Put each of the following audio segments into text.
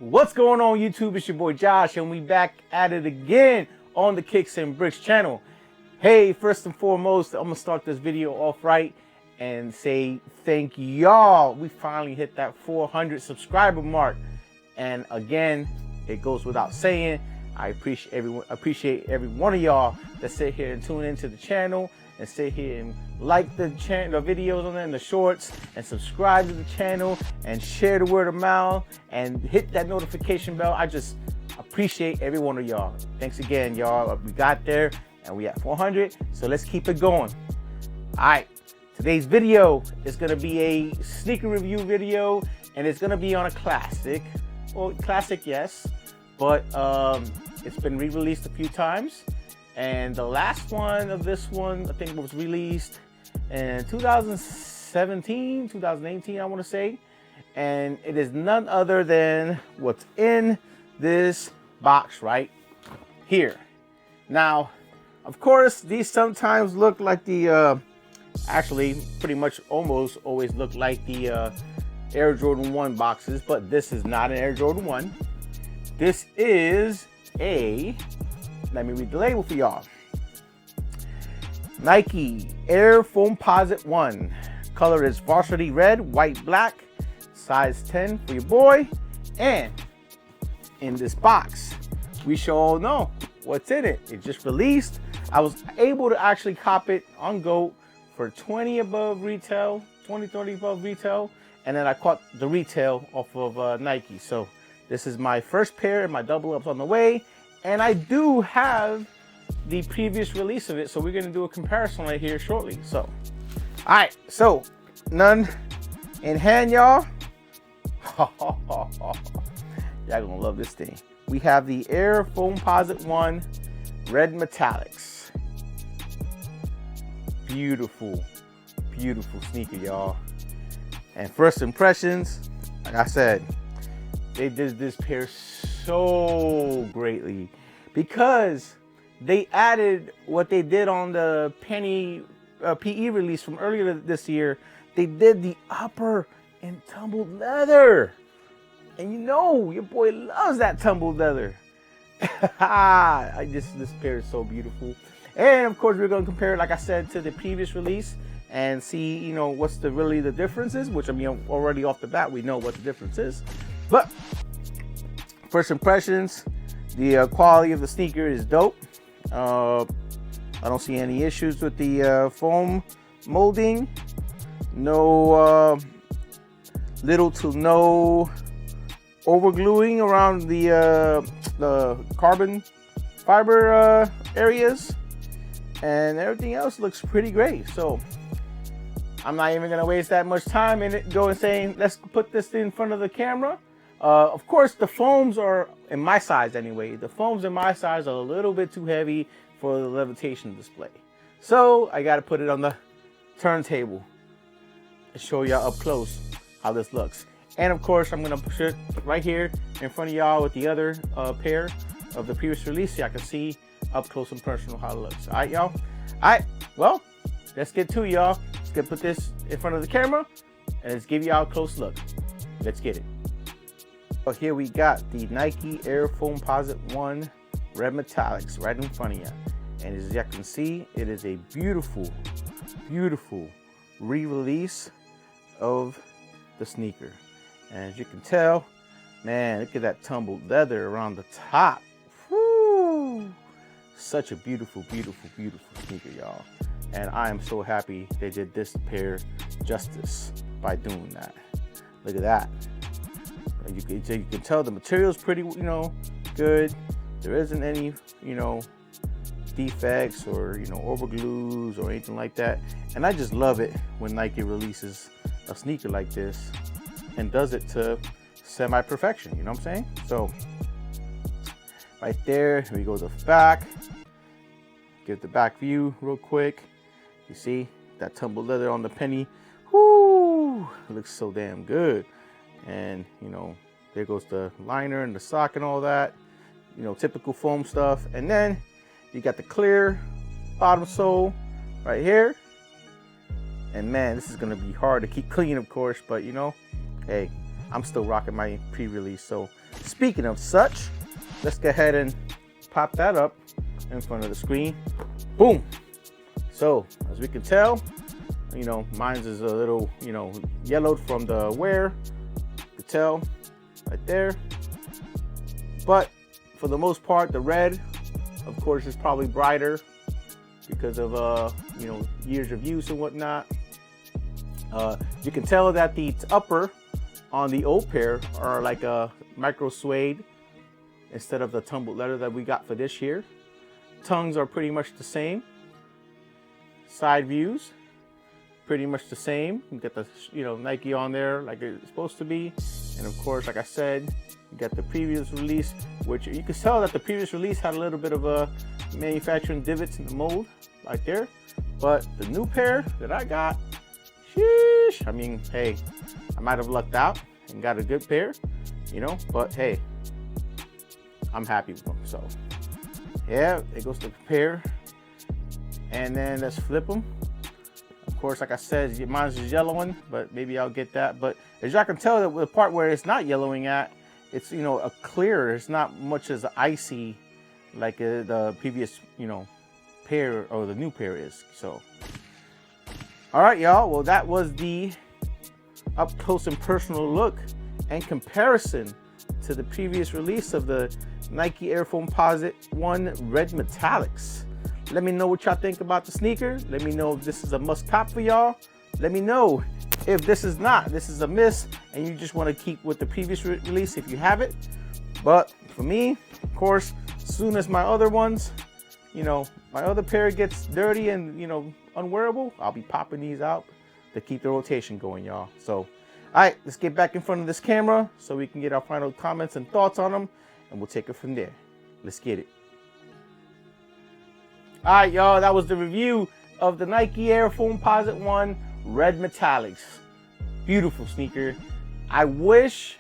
What's going on YouTube? It's your boy Josh and we back at it again on the Kicks and Bricks channel. Hey, first and foremost, I'm gonna start this video off right and say thank y'all. We finally hit that 400 subscriber mark, and again, it goes without saying, I appreciate every one of y'all that sit here and tune into the channel and sit here and like the videos on there and the shorts, and subscribe to the channel and share the word of mouth and hit that notification bell. I just appreciate every one of y'all. Thanks again, y'all. We got there and we at 400, so let's keep it going. All right, today's video is gonna be a sneaker review video, and it's gonna be on a classic. Well, classic, yes, but it's been re-released a few times, and the last one of this one I think was released in 2017, 2018, I want to say, and it is none other than what's in this box right here. Now, of course, these sometimes look like the actually pretty much almost always look like the Air Jordan 1 boxes, but this is not an Air Jordan 1. This is a, let me read the label for y'all. Nike Air Foamposite 1. Color is varsity red, white, black. Size 10 for your boy. And in this box, we shall all know what's in it. It just released. I was able to actually cop it on GOAT for 20 above retail, 20, 30 above retail. And then I caught the retail off of Nike. So this is my first pair, and my double up's on the way. And I do have the previous release of it, so we're gonna do a comparison right here shortly. So, all right, so none in hand, y'all. Y'all gonna love this thing. We have the Air Foamposite 1 red metallics. Beautiful, beautiful sneaker, y'all. And first impressions, like I said, they did this pair so greatly because they added what they did on the Penny PE release from earlier this year. They did the upper in tumbled leather. And you know, your boy loves that tumbled leather. This pair is so beautiful. And of course, we're going to compare it, like I said, to the previous release and see, you know, what's really the differences, which, I mean, already off the bat, we know what the difference is. But first impressions, the quality of the sneaker is dope. I don't see any issues with the foam molding. No little to no overgluing around the carbon fiber areas, and everything else looks pretty great. So I'm not even gonna waste that much time in it going saying let's put this in front of the camera. Of course, the foams are, in my size anyway, the foams in my size are a little bit too heavy for the levitation display. So I got to put it on the turntable and show y'all up close how this looks. And of course, I'm going to push it right here in front of y'all with the other pair of the previous release so y'all can see up close and personal how it looks. All right, y'all? All right, well, let's get to y'all. Let's put this in front of the camera and let's give y'all a close look. Let's get it. So here we got the Nike Air Foamposite 1 red metallics right in front of you. And as you can see, it is a beautiful, beautiful re-release of the sneaker. And as you can tell, man, look at that tumbled leather around the top. Woo! Such a beautiful, beautiful, beautiful sneaker, y'all. And I am so happy they did this pair justice by doing that. Look at that. You can tell the material's pretty, you know, good. There isn't any, you know, defects or, you know, overglues or anything like that. And I just love it when Nike releases a sneaker like this and does it to semi-perfection, you know what I'm saying? So right there, here we go to the back. Give the back view real quick. You see that tumbled leather on the penny. Whoo, it looks so damn good. And you know, there goes the liner and the sock and all that, you know, typical foam stuff. And then you got the clear bottom sole right here. And man, this is gonna be hard to keep clean, of course, but you know, hey, I'm still rocking my pre-release, so Speaking of such, let's go ahead and pop that up in front of the screen. Boom. So as we can tell, you know, mine's is a little, you know, yellowed from the wear. You can tell right there. But for the most part, the red, of course, is probably brighter because of, you know, years of use and whatnot. You can tell that the upper on the old pair are like a micro suede instead of the tumbled leather that we got for this year. Tongues are pretty much the same. Side views, pretty much the same. You get the, you know, Nike on there like it's supposed to be. And of course, like I said, you got the previous release, which you can tell that the previous release had a little bit of a manufacturing divots in the mold right there. But the new pair that I got, sheesh, I mean, hey, I might have lucked out and got a good pair, you know, but hey, I'm happy with them. So yeah, there goes the pair. And then let's flip them. Of course, like I said, mine's is yellowing, but maybe I'll get that. But as y'all can tell, that the part where it's not yellowing at, it's, you know, a clear. It's not much as icy like the previous, you know, pair or the new pair is. So, all right, y'all. Well, that was the up close and personal look and comparison to the previous release of the Nike Air Foamposite 1 Red Metallics. Let me know what y'all think about the sneaker. Let me know if this is a must cop for y'all. Let me know if this is not, this is a miss, and you just want to keep with the previous release if you have it. But for me, of course, as soon as my other ones, you know, my other pair gets dirty and, you know, unwearable, I'll be popping these out to keep the rotation going, y'all. So, all right, let's get back in front of this camera so we can get our final comments and thoughts on them, and we'll take it from there. Let's get it. All right, y'all, that was the review of the Nike Air Foamposite 1 Red Metallics. Beautiful sneaker. I wish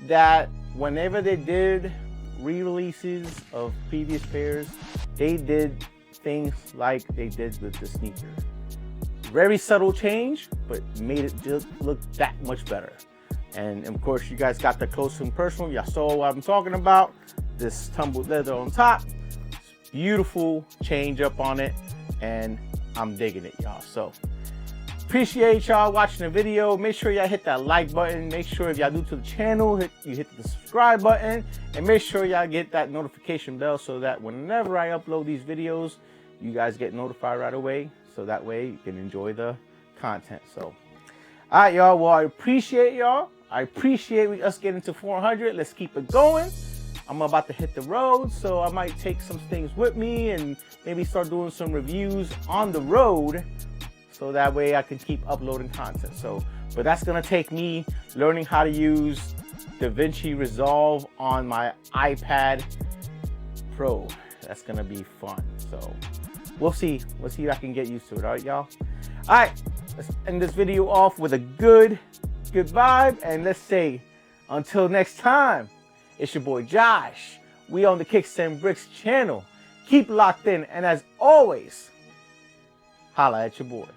that whenever they did re-releases of previous pairs, they did things like they did with the sneaker. Very subtle change, but made it just look that much better. And of course, you guys got the close and personal. Y'all saw what I'm talking about. This tumbled leather on top. Beautiful change up on it, and I'm digging it, y'all. So appreciate y'all watching the video. Make sure y'all hit that like button. Make sure if y'all new to the channel, you hit the subscribe button, and make sure y'all get that notification bell so that whenever I upload these videos, you guys get notified right away, so that way you can enjoy the content. So all right, y'all, well, I appreciate y'all. I appreciate us getting to 400. Let's keep it going. I'm about to hit the road, so I might take some things with me and maybe start doing some reviews on the road, so that way I can keep uploading content. So, but that's gonna take me learning how to use DaVinci Resolve on my iPad Pro. That's gonna be fun. So we'll see if I can get used to it. All right, y'all. All right, let's end this video off with a good vibe, and let's say until next time. It's your boy Josh. We on the Kicks and Bricks channel. Keep locked in, and as always, holla at your boy.